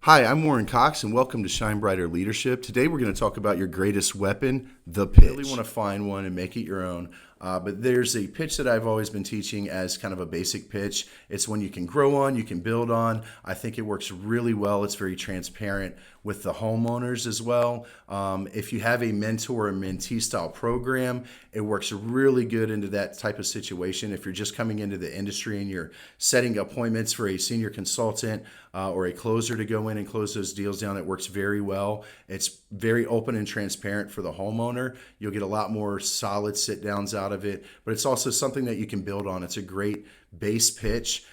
Hi, I'm Warren Cox, and welcome to Shine Brighter Leadership. Today, we're going to talk about your greatest weapon, the pitch. You really want to find one and make it your own. But there's a pitch that I've always been teaching as kind of a basic pitch. It's one you can grow on, you can build on. I think it works really well. It's very transparent with the homeowners as well. If you have a mentor or mentee style program, it works really good into that type of situation. If you're just coming into the industry and you're setting appointments for a senior consultant or a closer to go in and close those deals down, it works very well. It's very open and transparent for the homeowner. You'll get a lot more solid sit downs out of it, but it's also something that you can build on. It's a great base pitch.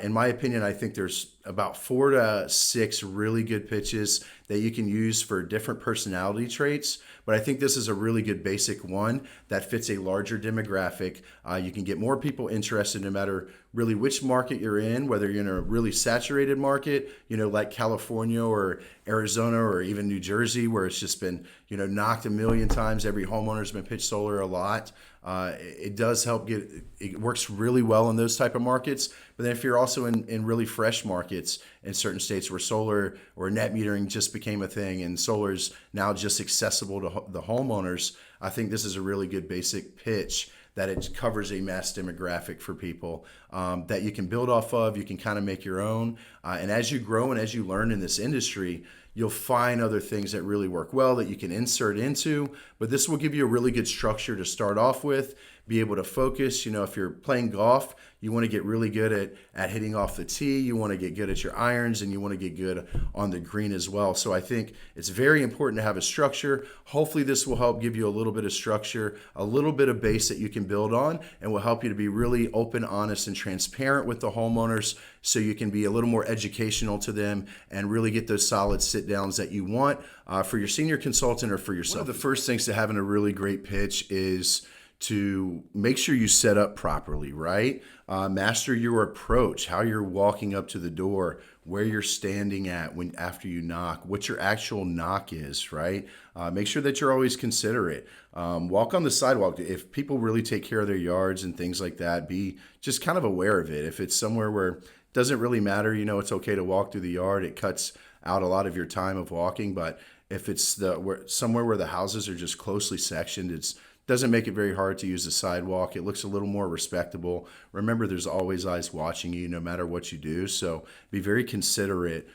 In my opinion, I think there's about 4 to 6 really good pitches that you can use for different personality traits. But I think this is a really good basic one that fits a larger demographic. You can get more people interested no matter really which market you're in, whether you're in a really saturated market, like California or Arizona or even New Jersey, where it's just been, knocked a million times. Every homeowner's been pitched solar a lot. It does help it works really well in those type of markets. But then if you're also in really fresh markets in certain states where solar or net metering just became a thing and solar is now just accessible to the homeowners, I think this is a really good basic pitch that it covers a mass demographic for people that you can build off of. You can kind of make your own. And as you grow and as you learn in this industry, you'll find other things that really work well that you can insert into. But this will give you a really good structure to start off with, be able to focus. If you're playing golf, you want to get really good at hitting off the tee. You want to get good at your irons, and you want to get good on the green as well. So I think it's very important to have a structure. Hopefully this will help give you a little bit of structure, a little bit of base that you can build on, and will help you to be really open, honest, and transparent with the homeowners so you can be a little more educational to them and really get those solid sit downs that you want for your senior consultant or for yourself. One of the first things to having a really great pitch is to make sure you set up properly, right? Master your approach, how you're walking up to the door, where you're standing at after you knock, what your actual knock is, right? Make sure that you're always considerate. Walk on the sidewalk. If people really take care of their yards and things like that, be just kind of aware of it. If it's somewhere where it doesn't really matter, it's okay to walk through the yard. It cuts out a lot of your time of walking. But if it's somewhere where the houses are just closely sectioned, it doesn't make it very hard to use the sidewalk. It looks a little more respectable. Remember, there's always eyes watching you no matter what you do. So be very considerate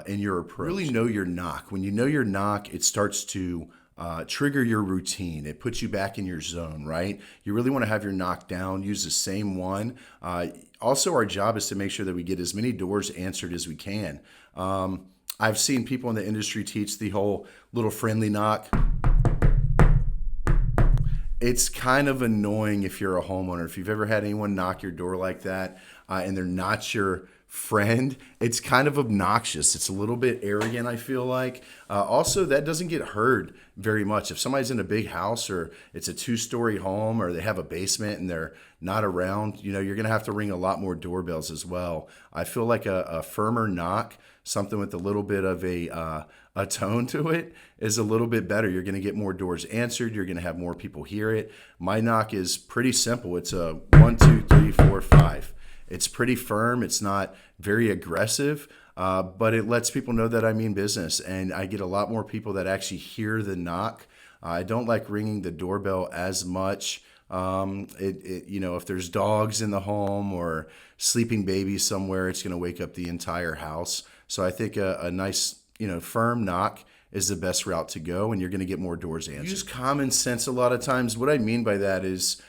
in your approach. Really know your knock. When you know your knock, it starts to trigger your routine. It puts you back in your zone, right? You really want to have your knock down, use the same one. Also, our job is to make sure that we get as many doors answered as we can. I've seen people in the industry teach the whole little friendly knock. It's kind of annoying if you're a homeowner. If you've ever had anyone knock your door like that and they're not your friend, it's kind of obnoxious. It's a little bit arrogant, I feel like. Also, that doesn't get heard very much. If somebody's in a big house or it's a 2-story home or they have a basement and they're not around, you're going to have to ring a lot more doorbells as well. I feel like a firmer knock, something with a little bit of a tone to it, is a little bit better. You're going to get more doors answered. You're going to have more people hear it. My knock is pretty simple. It's a 1, 2, 3, 4, 5. It's pretty firm. It's not very aggressive, but it lets people know that I mean business. And I get a lot more people that actually hear the knock. I don't like ringing the doorbell as much. If there's dogs in the home or sleeping babies somewhere, it's going to wake up the entire house. So I think a nice, firm knock is the best route to go, and you're going to get more doors answered. Use common sense a lot of times. What I mean by that is,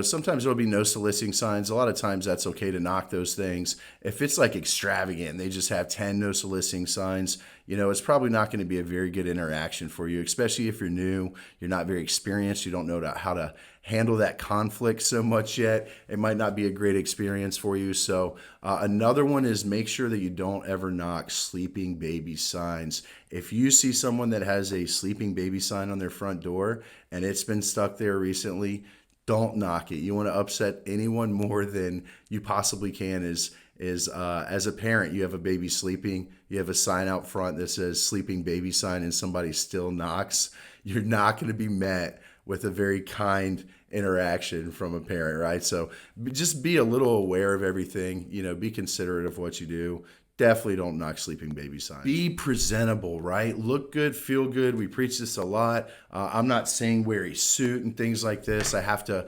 sometimes there'll be no soliciting signs. A lot of times that's okay to knock those things. If it's like extravagant, they just have 10 no soliciting signs, it's probably not going to be a very good interaction for you, especially if you're new, you're not very experienced, you don't know how to handle that conflict so much yet. It might not be a great experience for you. So another one is make sure that you don't ever knock sleeping baby signs. If you see someone that has a sleeping baby sign on their front door and it's been stuck there recently, don't knock it. You want to upset anyone more than you possibly can. As a parent, you have a baby sleeping, you have a sign out front that says sleeping baby sign, and somebody still knocks. You're not going to be met with a very kind interaction from a parent, right? So just be a little aware of everything, be considerate of what you do. Definitely don't knock sleeping baby signs. Be presentable, right? Look good, feel good. We preach this a lot. I'm not saying wear a suit and things like this. I have to,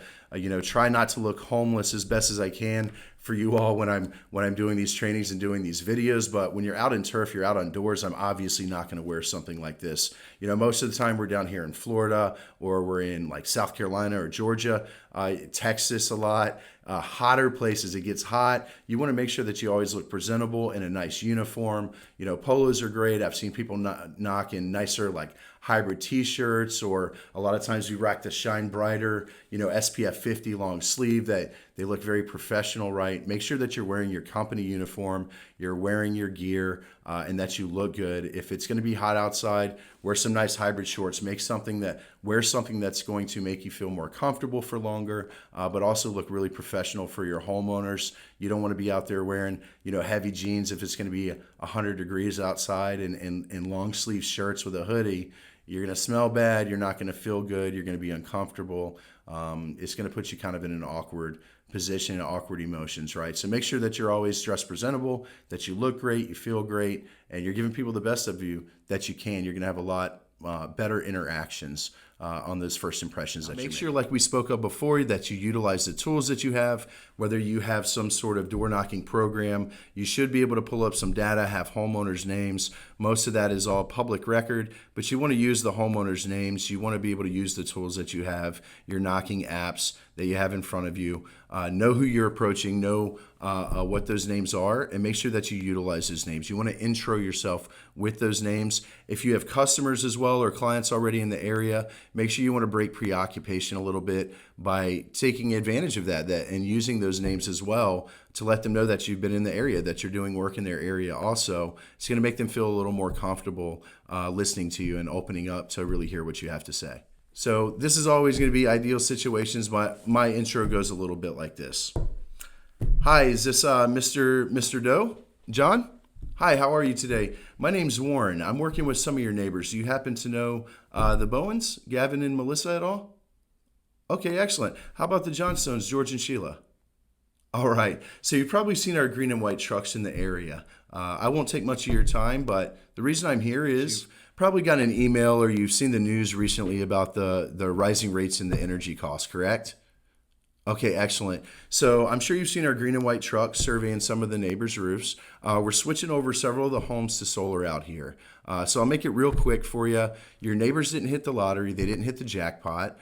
try not to look homeless as best as I can for you all when I'm doing these trainings and doing these videos. But when you're out in turf, you're out on doors, I'm obviously not going to wear something like this. Most of the time we're down here in Florida, or we're in like South Carolina or Georgia, Texas a lot. Hotter places, it gets hot. You want to make sure that you always look presentable in a nice uniform. Polos are great. I've seen people knock in nicer like hybrid t-shirts, or a lot of times we rock the Shine Brighter, SPF 50 long sleeve that they look very professional, right? Make sure that you're wearing your company uniform, you're wearing your gear, and that you look good. If it's going to be hot outside, wear some nice hybrid shorts. Wear something that's going to make you feel more comfortable for longer, but also look really professional for your homeowners. You don't want to be out there wearing, heavy jeans if it's going to be 100 degrees outside, and long sleeve shirts with a hoodie. You're going to smell bad. You're not going to feel good. You're going to be uncomfortable. It's going to put you kind of in an awkward position, awkward emotions, right? So make sure that you're always dressed presentable, that you look great, you feel great, and you're giving people the best of you that you can. You're going to have a lot better interactions on those first impressions that you make. Make sure, like we spoke of before, that you utilize the tools that you have. Whether you have some sort of door knocking program, you should be able to pull up some data, have homeowners' names. Most of that is all public record, but you want to use the homeowners' names. You want to be able to use the tools that you have, your knocking apps that you have in front of you. Know who you're approaching, know what those names are, and make sure that you utilize those names. You want to intro yourself with those names. If you have customers as well or clients already in the area, make sure you want to break preoccupation a little bit by taking advantage of that and using those names as well to let them know that you've been in the area, that you're doing work in their area also. It's going to make them feel a little more comfortable listening to you and opening up to really hear what you have to say. So this is always going to be ideal situations. My intro goes a little bit like this. Hi, is this Mr. Doe? John? Hi, how are you today? My name's Warren. I'm working with some of your neighbors. Do you happen to know the Bowens, Gavin and Melissa at all? Okay, excellent. How about the Johnstones, George and Sheila? All right. So you've probably seen our green and white trucks in the area. I won't take much of your time, but the reason I'm here is you've probably got an email or you've seen the news recently about the rising rates in the energy costs, correct? Okay, excellent. So I'm sure you've seen our green and white trucks surveying some of the neighbors' roofs. We're switching over several of the homes to solar out here. So I'll make it real quick for you. Your neighbors didn't hit the lottery. They didn't hit the jackpot.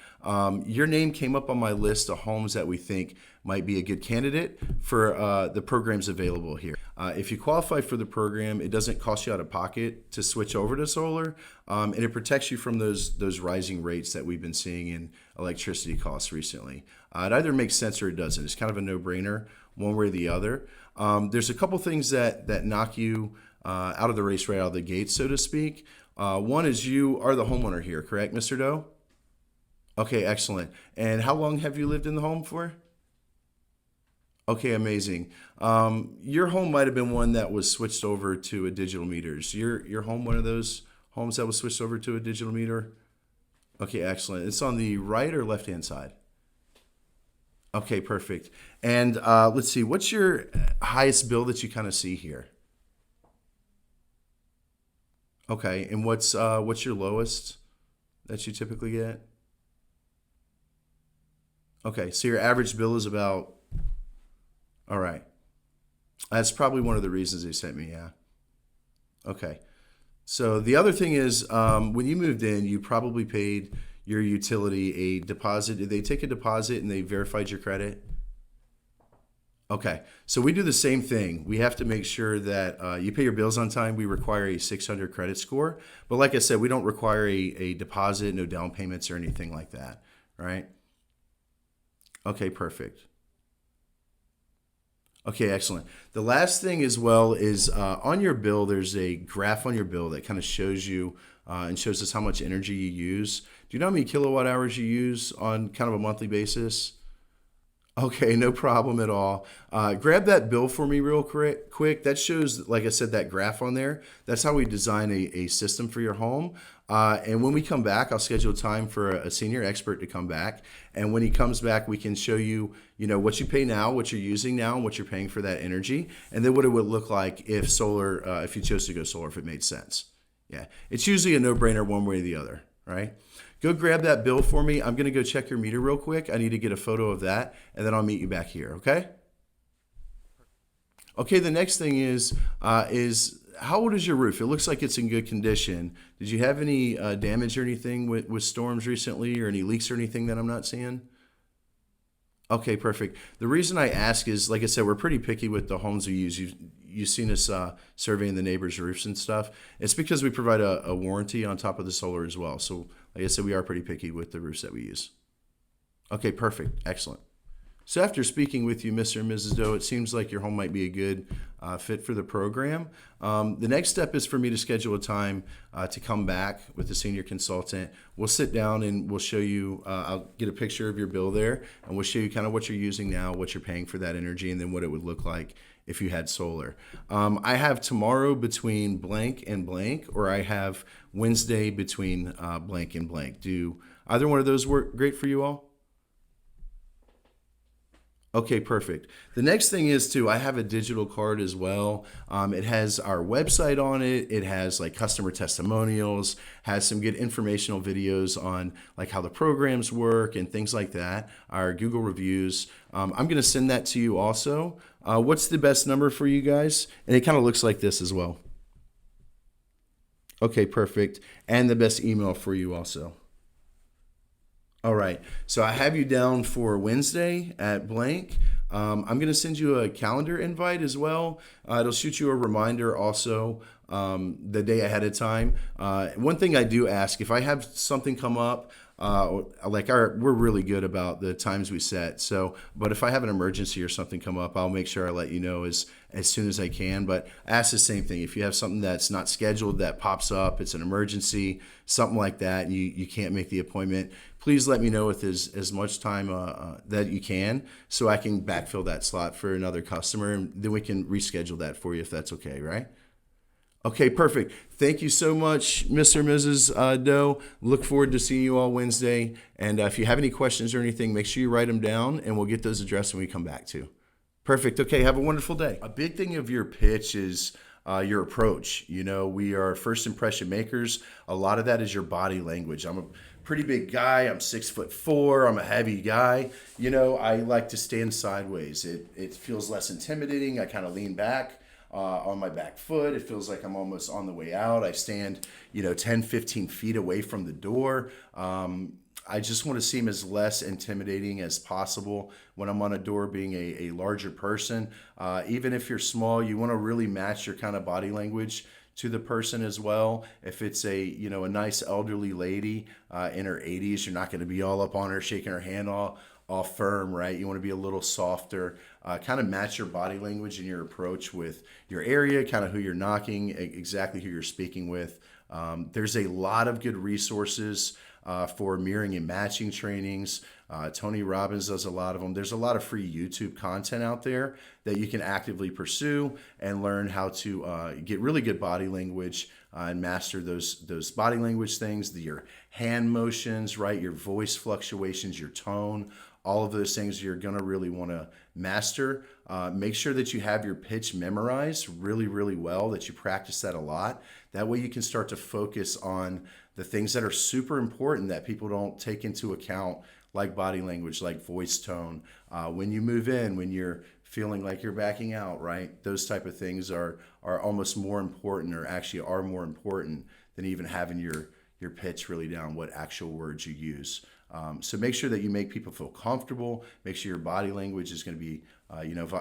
Your name came up on my list of homes that we think might be a good candidate for the programs available here. If you qualify for the program, it doesn't cost you out of pocket to switch over to solar, and it protects you from those rising rates that we've been seeing in electricity costs recently. It either makes sense or it doesn't. It's kind of a no-brainer, one way or the other. There's a couple things that knock you out of the race right out of the gate, so to speak. One is you are the homeowner here, correct, Mr. Doe? Okay, excellent. And how long have you lived in the home for? Okay, amazing. Your home might have been one that was switched over to a digital meter. Is your home one of those homes that was switched over to a digital meter? Okay, excellent. It's on the right or left-hand side? Okay, perfect. And let's see, what's your highest bill that you kind of see here? Okay, and what's your lowest that you typically get? Okay, so your average bill is about, all right. That's probably one of the reasons they sent me, yeah. Okay. So the other thing is, when you moved in, you probably paid your utility a deposit. Did they take a deposit and they verified your credit? Okay. So we do the same thing. We have to make sure that you pay your bills on time. We require a 600 credit score. But like I said, we don't require a deposit, no down payments or anything like that, right? Okay, perfect. Okay, excellent. The last thing as well is on your bill, there's a graph on your bill that kind of shows you and shows us how much energy you use. Do you know how many kilowatt hours you use on kind of a monthly basis? Okay, no problem at all. Grab that bill for me real quick. That shows, like I said, that graph on there. That's how we design a system for your home. And when we come back, I'll schedule time for a senior expert to come back. And when he comes back, we can show you, what you pay now, what you're using now, and what you're paying for that energy, and then what it would look like if solar, if you chose to go solar, if it made sense. Yeah, it's usually a no-brainer one way or the other, right? Go grab that bill for me. I'm going to go check your meter real quick. I need to get a photo of that, and then I'll meet you back here, okay? Okay, the next thing is how old is your roof? It looks like it's in good condition. Did you have any damage or anything with storms recently, or any leaks or anything that I'm not seeing? Okay, perfect. The reason I ask is, like I said, we're pretty picky with the homes we use. You've seen us surveying the neighbors' roofs and stuff. It's because we provide a warranty on top of the solar as well. So, like I said, we are pretty picky with the roofs that we use. Okay, perfect. Excellent. So after speaking with you, Mr. and Mrs. Doe, it seems like your home might be a good fit for the program. The next step is for me to schedule a time to come back with the senior consultant. We'll sit down and we'll show you, I'll get a picture of your bill there, and we'll show you kind of what you're using now, what you're paying for that energy, and then what it would look like if you had solar. I have tomorrow between blank and blank, or I have Wednesday between blank and blank. Do either one of those work great for you all? Okay, perfect. The next thing is too, I have a digital card as well. It has our website on it. It has like customer testimonials, has some good informational videos on like how the programs work and things like that, our Google reviews. I'm going to send that to you also. What's the best number for you guys? And it kind of looks like this as well. Okay, perfect. And the best email for you also. All right, so I have you down for Wednesday at blank. I'm going to send you a calendar invite as well. It'll shoot you a reminder also the day ahead of time. One thing I do ask, if I have something come up, we're really good about the times we set. So, but if I have an emergency or something come up, I'll make sure I let you know as soon as I can. But ask the same thing. If you have something that's not scheduled that pops up, it's an emergency, something like that, and you can't make the appointment, please let me know with as much time that you can, so I can backfill that slot for another customer, and then we can reschedule that for you if that's okay, right? Okay, perfect. Thank you so much, Mr. and Mrs. Doe. Look forward to seeing you all Wednesday. And if you have any questions or anything, make sure you write them down, and we'll get those addressed when we come back to. Perfect. Okay, have a wonderful day. A big thing of your pitch is your approach. We are first impression makers. A lot of that is your body language. I'm a pretty big guy. I'm 6'4". I'm a heavy guy. I like to stand sideways. It feels less intimidating. I kind of lean back on my back foot. It feels like I'm almost on the way out. I stand, 10, 15 feet away from the door. I just want to seem as less intimidating as possible when I'm on a door, being a larger person. Even if you're small, you want to really match your kind of body language to the person as well. If it's a nice elderly lady in her 80s, you're not going to be all up on her, shaking her hand all firm, right? You want to be a little softer, kind of match your body language and your approach with your area, kind of who you're knocking, exactly who you're speaking with. There's a lot of good resources for mirroring and matching trainings. Tony Robbins does a lot of them. There's a lot of free YouTube content out there that you can actively pursue and learn how to get really good body language and master those body language things, your hand motions, right? Your voice fluctuations, your tone, all of those things you're going to really want to master. Make sure that you have your pitch memorized really, really well, that you practice that a lot. That way you can start to focus on the things that are super important that people don't take into account, like body language, like voice tone. When you move in, when you're feeling like you're backing out, right? Those type of things are almost more important, or actually are more important than even having your pitch really down, what actual words you use. So make sure that you make people feel comfortable. Make sure your body language is going to be,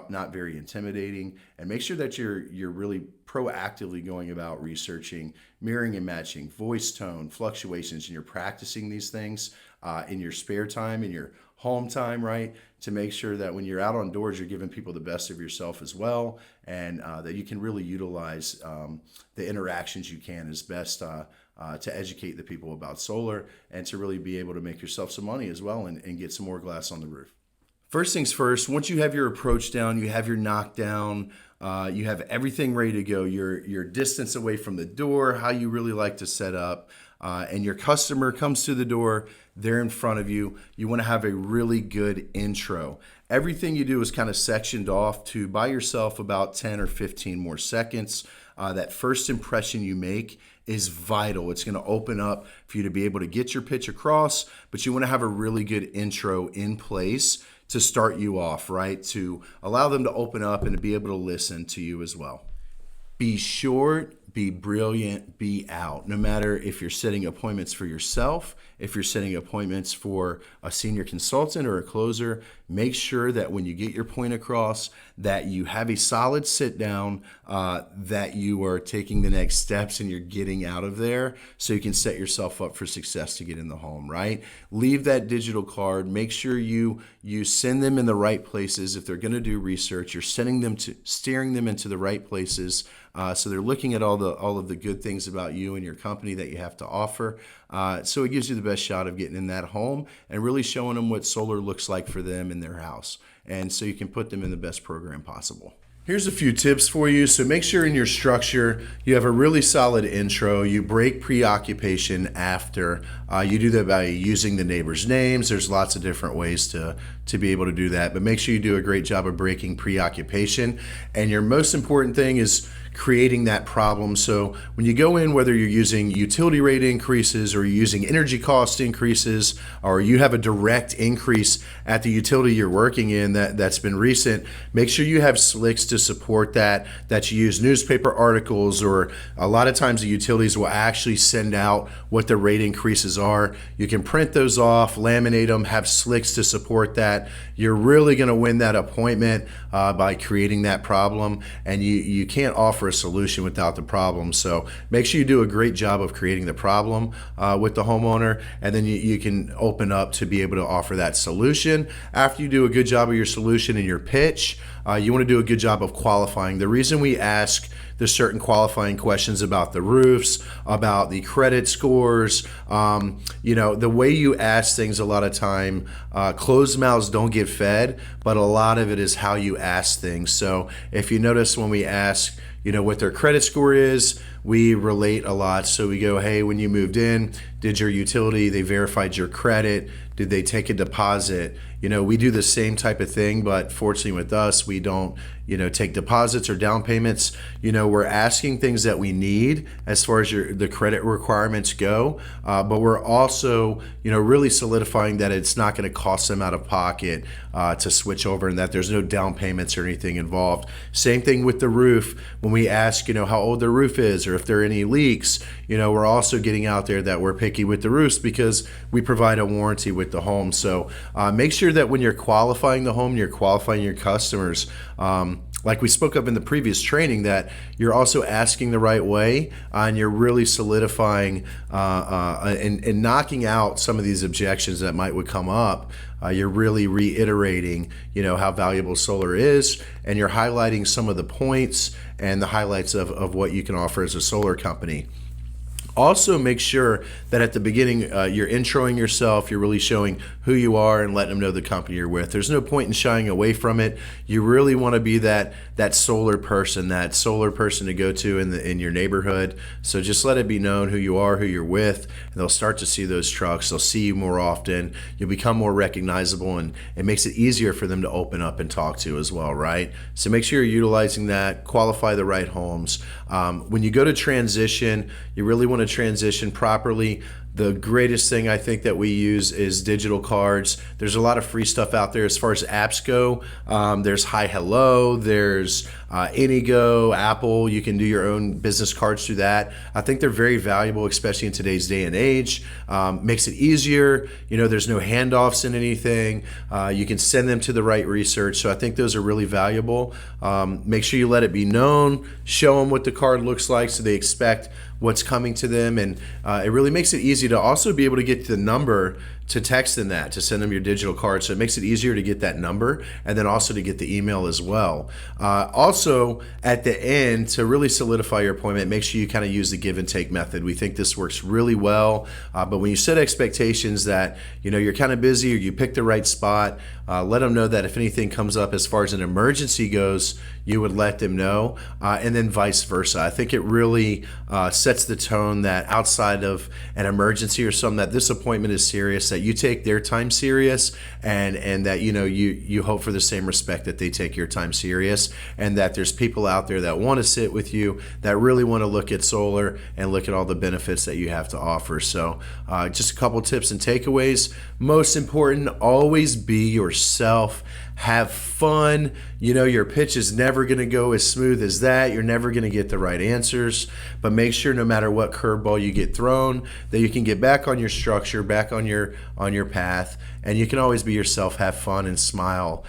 not very intimidating, and make sure that you're really proactively going about researching, mirroring and matching voice tone fluctuations, and you're practicing these things in your spare time, in your home time, right? To make sure that when you're out on doors, you're giving people the best of yourself as well, and that you can really utilize the interactions you can as best to educate the people about solar, and to really be able to make yourself some money as well, and get some more glass on the roof. First things first, once you have your approach down, you have your knockdown, you have everything ready to go, your distance away from the door, how you really like to set up, and your customer comes to the door, they're in front of you. You want to have a really good intro. Everything you do is kind of sectioned off to buy yourself about 10 or 15 more seconds. That first impression you make is vital. It's going to open up for you to be able to get your pitch across, but you want to have a really good intro in place to start you off, right? To allow them to open up and to be able to listen to you as well. Be short, be brilliant, be out. No matter if you're setting appointments for yourself, if you're setting appointments for a senior consultant or a closer, make sure that when you get your point across, that you have a solid sit down, that you are taking the next steps and you're getting out of there so you can set yourself up for success to get in the home, right? Leave that digital card. Make sure you send them in the right places. If they're going to do research, you're steering them into the right places. So they're looking at all of the good things about you and your company that you have to offer. So it gives you the best shot of getting in that home and really showing them what solar looks like for them in their house. And so you can put them in the best program possible. Here's a few tips for you. So make sure in your structure you have a really solid intro. You break preoccupation after. You do that by using the neighbors' names. There's lots of different ways to be able to do that. But make sure you do a great job of breaking preoccupation. And your most important thing is creating that problem. So when you go in, whether you're using utility rate increases or you're using energy cost increases, or you have a direct increase at the utility you're working in that's been recent, make sure you have slicks to support that you use newspaper articles, or a lot of times the utilities will actually send out what the rate increases are. You can print those off, laminate them, have slicks to support that. You're really going to win that appointment by creating that problem, and you can't offer a solution without the problem. So make sure you do a great job of creating the problem with the homeowner, and then you can open up to be able to offer that solution. After you do a good job of your solution and your pitch, you want to do a good job of qualifying. The reason we ask the certain qualifying questions about the roofs, about the credit scores, the way you ask things a lot of time, closed mouths don't get fed, but a lot of it is how you ask things. So if you notice when we ask, what their credit score is, we relate a lot. So we go, hey, when you moved in, did your utility, they verified your credit? Did they take a deposit? We do the same type of thing, but fortunately with us, we don't, take deposits or down payments. We're asking things that we need as far as the credit requirements go, but we're also, really solidifying that it's not going to cost them out of pocket to switch over, and that there's no down payments or anything involved. Same thing with the roof. When we ask, how old their roof is or if there are any leaks, we're also getting out there that we're picky with the roofs because we provide a warranty with the home. So make sure that when you're qualifying the home, you're qualifying your customers. Like we spoke of in the previous training, that you're also asking the right way, and you're really solidifying and knocking out some of these objections that would come up. You're really reiterating, how valuable solar is, and you're highlighting some of the points and the highlights of what you can offer as a solar company. Also, make sure that at the beginning you're introing yourself, you're really showing who you are and letting them know the company you're with. There's no point in shying away from it. You really want to be that solar person to go to in your neighborhood. So just let it be known who you are, who you're with, and they'll start to see those trucks. They'll see you more often. You'll become more recognizable, and it makes it easier for them to open up and talk to as well, right? So make sure you're utilizing that, qualify the right homes. When you go to transition, you really want to transition properly. The greatest thing I think that we use is digital cards. There's a lot of free stuff out there as far as apps go. There's Hi Hello, there's Anygo, Apple. You can do your own business cards through that. I think they're very valuable, especially in today's day and age. Makes it easier. There's no handoffs in anything. You can send them to the right research. So I think those are really valuable. Make sure you let it be known. Show them what the card looks like so they expect what's coming to them, and it really makes it easy to also be able to get the number to text them that, to send them your digital card. So it makes it easier to get that number and then also to get the email as well. Also, at the end, to really solidify your appointment, make sure you kind of use the give and take method. We think this works really well, but when you set expectations that you're kind of busy or you pick the right spot, let them know that if anything comes up as far as an emergency goes, you would let them know, and then vice versa. I think it really sets the tone that outside of an emergency or something, that this appointment is serious, that you take their time serious, and that you hope for the same respect that they take your time serious, and that there's people out there that want to sit with you, that really want to look at solar and look at all the benefits that you have to offer. So just a couple tips and takeaways. Most important, always be yourself. Have fun. Your pitch is never going to go as smooth as that. You're never going to get the right answers, but make sure no matter what curveball you get thrown, that you can get back on your structure, back on your path, and you can always be yourself, have fun, and smile.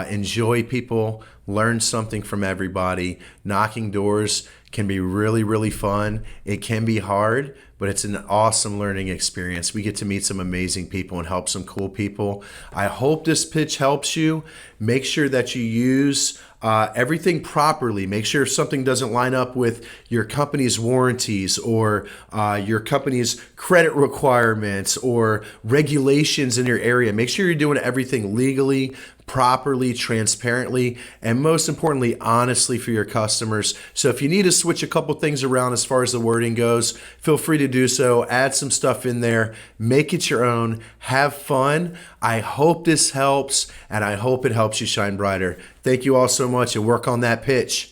Enjoy people, learn something from everybody. Knocking doors can be really, really fun. It can be hard, but it's an awesome learning experience. We get to meet some amazing people and help some cool people. I hope this pitch helps you. Make sure that you use everything properly. Make sure if something doesn't line up with your company's warranties or your company's credit requirements or regulations in your area, make sure you're doing everything legally, properly, transparently, and most importantly, honestly for your customers. So if you need to switch a couple things around as far as the wording goes, feel free to do so. Add some stuff in there. Make it your own. Have fun. I hope this helps, and I hope it helps you shine brighter. Thank you all so much, and work on that pitch.